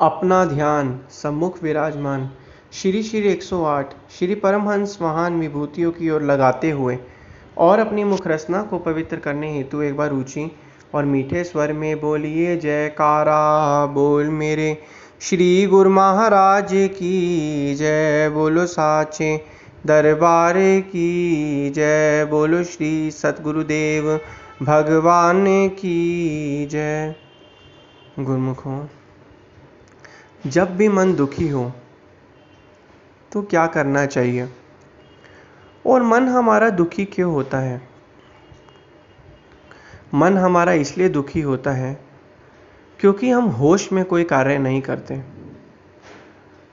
अपना ध्यान सम्मुख विराजमान श्री श्री 108 श्री परमहंस महान विभूतियों की ओर लगाते हुए और अपनी मुखरसना को पवित्र करने हेतु एक बार ऊंची और मीठे स्वर में बोलिए जयकारा बोल मेरे श्री गुरु महाराज की जय। बोलो साचे दरबार की जय। बोलो श्री सतगुरुदेव भगवान की जय। गुरुमुखों, जब भी मन दुखी हो तो क्या करना चाहिए और मन हमारा दुखी क्यों होता है? मन हमारा इसलिए दुखी होता है क्योंकि हम होश में कोई कार्य नहीं करते।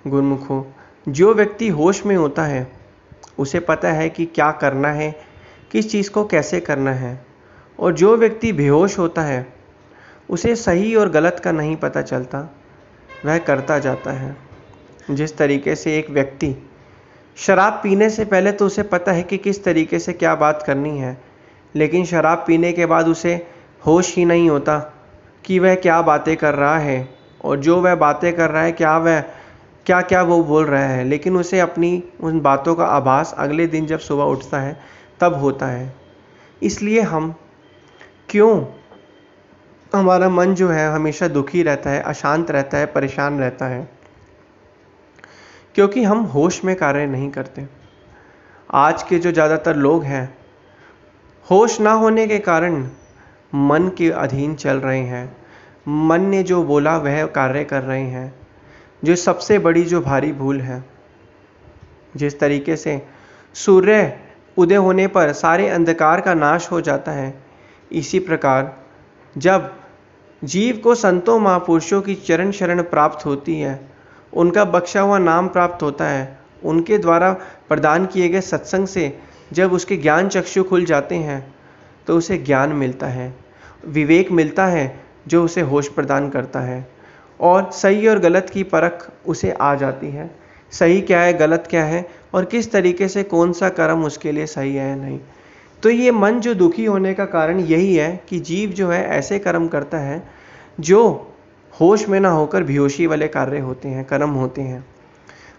गुरुमुखों, जो व्यक्ति होश में होता है उसे पता है कि क्या करना है, किस चीज़ को कैसे करना है, और जो व्यक्ति बेहोश होता है उसे सही और गलत का नहीं पता चलता, वह करता जाता है। जिस तरीके से एक व्यक्ति शराब पीने से पहले तो उसे पता है कि किस तरीके से क्या बात करनी है, लेकिन शराब पीने के बाद उसे होश ही नहीं होता कि वह क्या बातें कर रहा है, और जो वह बातें कर रहा है क्या क्या वो बोल रहा है, लेकिन उसे अपनी उन बातों का आभास अगले दिन जब सुबह उठता है तब होता है। इसलिए हमारा मन जो है हमेशा दुखी रहता है, अशांत रहता है, परेशान रहता है, क्योंकि हम होश में कार्य नहीं करते। आज के जो ज़्यादातर लोग हैं होश ना होने के कारण मन के अधीन चल रहे हैं। मन ने जो बोला वह कार्य कर रहे हैं, जो सबसे बड़ी जो भारी भूल है। जिस तरीके से सूर्य उदय होने पर सारे अंधकार का नाश हो जाता है, इसी प्रकार जब जीव को संतों महापुरुषों की चरण शरण प्राप्त होती है, उनका बख्शा हुआ नाम प्राप्त होता है, उनके द्वारा प्रदान किए गए सत्संग से जब उसके ज्ञान चक्षु खुल जाते हैं तो उसे ज्ञान मिलता है, विवेक मिलता है, जो उसे होश प्रदान करता है, और सही और गलत की परख उसे आ जाती है। सही क्या है, गलत क्या है, और किस तरीके से कौन सा कर्म उसके लिए सही है या नहीं। तो ये मन जो दुखी होने का कारण यही है कि जीव जो है ऐसे कर्म करता है जो होश में ना होकर बेहोशी वाले कार्य होते हैं, कर्म होते हैं।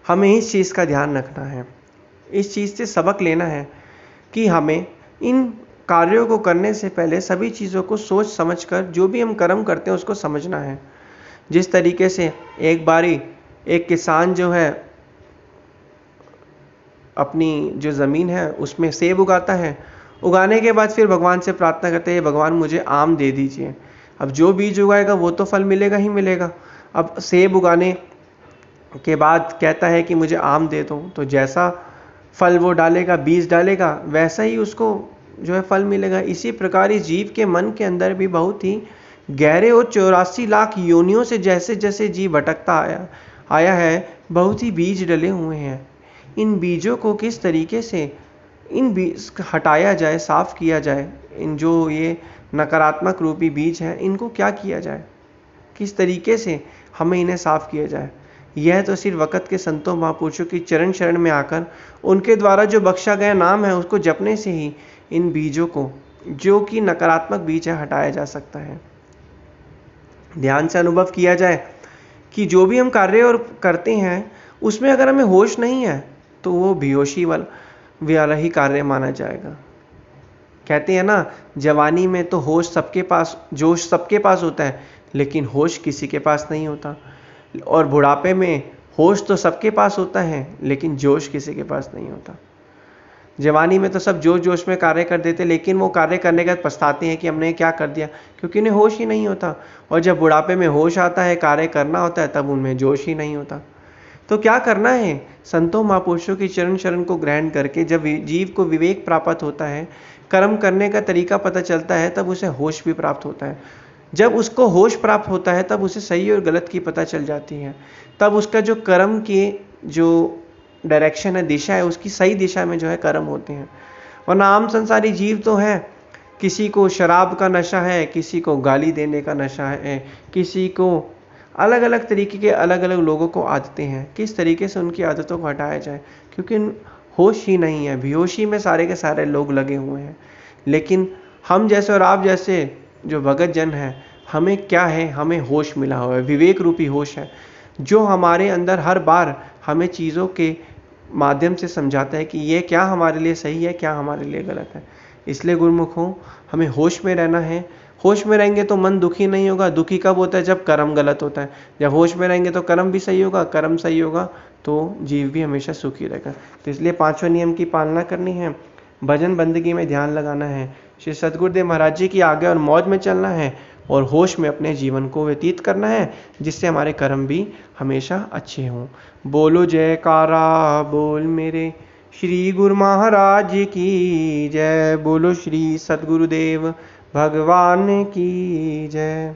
हमें इस चीज़ का ध्यान रखना है, इस चीज़ से सबक लेना है कि हमें इन कार्यों को करने से पहले सभी चीज़ों को सोच समझकर जो भी हम कर्म करते हैं उसको समझना है। जिस तरीके से एक बारी एक किसान जो है अपनी जो ज़मीन है उसमें सेब उगाता है, उगाने के बाद फिर भगवान से प्रार्थना करते हैं, भगवान मुझे आम दे दीजिए। अब जो बीज उगाएगा वो तो फल मिलेगा ही मिलेगा। अब सेब उगाने के बाद कहता है कि मुझे आम दे दो, तो जैसा फल वो डालेगा, बीज डालेगा, वैसा ही उसको जो है फल मिलेगा। इसी प्रकार इस जीव के मन के अंदर भी बहुत ही गहरे और 84 लाख योनियों से जैसे जैसे जीव भटकता आया है, बहुत ही बीज डले हुए हैं। इन बीजों को किस तरीके से हटाया जाए, साफ किया जाए, इन जो ये नकारात्मक रूपी बीज हैं इनको क्या किया जाए, किस तरीके से हमें इन्हें साफ किया जाए, यह तो सिर्फ वक़्त के संतों महापुरुषों की चरण शरण में आकर उनके द्वारा जो बख्शा गया नाम है उसको जपने से ही इन बीजों को, जो कि नकारात्मक बीज है, हटाया जा सकता है। ध्यान से अनुभव किया जाए कि जो भी हम कार्य और करते हैं उसमें अगर हमें होश नहीं है तो वो बेहोशी वाला ही कार्य माना जाएगा। कहते हैं ना, जवानी में तो होश सबके पास, जोश सबके पास होता है, लेकिन होश किसी के पास नहीं होता। और बुढ़ापे में होश तो सबके पास होता है, लेकिन जोश किसी के पास नहीं होता। जवानी में तो सब जोश जोश में कार्य कर देते, लेकिन वो कार्य करने के बाद पछताते हैं कि हमने क्या कर दिया, क्योंकि उन्हें होश ही नहीं होता। और जब बुढ़ापे में होश आता है, कार्य करना होता है, तब उनमें जोश ही नहीं होता। तो क्या करना है? संतों महापुरुषों की चरण शरण को ग्रहण करके जब जीव को विवेक प्राप्त होता है, कर्म करने का तरीका पता चलता है, तब उसे होश भी प्राप्त होता है। जब उसको होश प्राप्त होता है तब उसे सही और गलत की पता चल जाती है। तब उसका जो कर्म की जो डायरेक्शन है, दिशा है, उसकी सही दिशा में जो है कर्म होते हैं। वरना आम संसारी जीव तो है, किसी को शराब का नशा है, किसी को गाली देने का नशा है, किसी को अलग अलग तरीके के अलग अलग लोगों को आदतें हैं। किस तरीके से उनकी आदतों को हटाया जाए, क्योंकि होश ही नहीं है, बेहोशी में सारे के सारे लोग लगे हुए हैं। लेकिन हम जैसे और आप जैसे जो भगत जन हैं, हमें क्या है, हमें होश मिला हुआ है, विवेक रूपी होश है। जो हमारे अंदर हर बार हमें चीज़ों के माध्यम से समझाता है कि ये क्या हमारे लिए सही है, क्या हमारे लिए गलत है। इसलिए गुरुमुख हो, हमें होश में रहना है। होश में रहेंगे तो मन दुखी नहीं होगा। दुखी कब होता है? जब कर्म गलत होता है। जब होश में रहेंगे तो कर्म भी सही होगा, कर्म सही होगा तो जीव भी हमेशा सुखी रहेगा। तो इसलिए 5वें नियम की पालना करनी है, भजन बंदगी में ध्यान लगाना है, श्री सद्गुरुदेव महाराज जी की आज्ञा और मौज में चलना है और होश में अपने जीवन को व्यतीत करना है, जिससे हमारे कर्म भी हमेशा अच्छे हों। बोलो जयकारा बोल मेरे श्री गुरु महाराज की जय। बोलो श्री सद्गुरुदेव भगवान की जय।